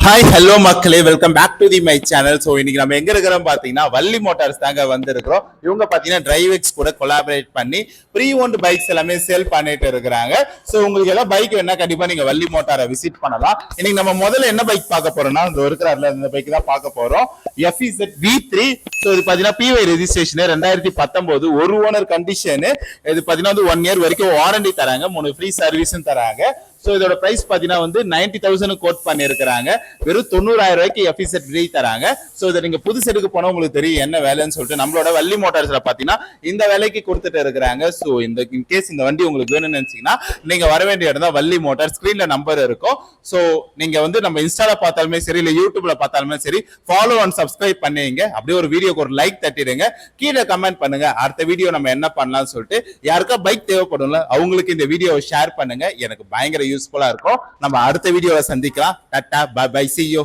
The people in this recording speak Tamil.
ஹாய் ஹலோ மக்களே, welcome back to the my channel. So இன்னைக்கு நம்ம எங்க இருக்கிறோம் பாத்தீங்கன்னா வள்ளி மோட்டார்ஸ் தாங்க வந்திருக்கிறோம். இவங்க பாத்தீங்கன்னா டிரைவெக்ஸ் கூட கொலாபரேட் பண்ணி ப்ரீ ஓன்ட் பைக்ஸ் எல்லாமே சேல் பண்ணிட்டு இருக்கிறாங்க. ஸோ உங்களுக்கு எல்லாம் பைக் வேணா கண்டிப்பா நீங்க வள்ளி மோட்டாரை விசிட் பண்ணலாம். இன்னைக்கு நம்ம முதல்ல என்ன பைக் பார்க்க போறோம்னா இந்த இருக்கிற இந்த பைக் தான் பார்க்க போறோம். FEZ V3. ஸோ இது பாத்தீங்கன்னா PY ரெஜிஸ்ட்ரேஷன் 2019, ஒரு ஓனர் கண்டிஷன். இது பாத்தீங்கன்னா வந்து 1 இயர் வரைக்கும் வாரண்டி தராங்க, 3 ஃப்ரீ சர்வீஸும் தராங்க. ஸோ இதோட பிரைஸ் பாத்தீங்கன்னா வந்து 90,000 கோட் பண்ணிருக்காங்க. வெறும் 90,000 ரூபாய்க்கு FEZ ஃப்ரீ தராங்க. ஸோ இதை நீங்க புதுசு எடுக்க போனா உங்களுக்கு தெரியும் என்ன வேலைன்னு சொல்லிட்டு. நம்மளோட வள்ளி மோட்டார்ஸ்ல பாத்தீங்கன்னா இந்த வேலைக்கு கொடுத்துட்டு இருக்கிறாங்க. ஸோ இந்த இன்கேஸ் இந்த வண்டி உங்களுக்கு வேணும்னு நினைச்சீங்கன்னா நீங்க வர வேண்டிய இடம் தான் வள்ளி மோட்டார். ஸ்கிரீன்ல நம்பர் இருக்கும். ஸோ நீங்க வந்து நம்ம இன்ஸ்டால பார்த்தாலுமே சரி, இல்ல யூடியூப்ல பார்த்தாலுமே சரி, ஃபாலோ அண்ட் சப்ஸ்கிரைப் பண்ணுவீங்க. அப்படியே ஒரு வீடியோக்கு ஒரு லைக் தட்டிடுங்க, கீழே கமெண்ட் பண்ணுங்க அடுத்த வீடியோ நம்ம என்ன பண்ணலாம்னு சொல்லிட்டு. யாருக்கா பைக் தேவைப்படும்ல அவங்களுக்கு இந்த வீடியோவை ஷேர் பண்ணுங்க, எனக்கு பயங்கர யூஸ்ஃபுல்லா இருக்கும். நம்ம அடுத்த வீடியோவை சந்திக்கலாம். டாடா பை பை, see you.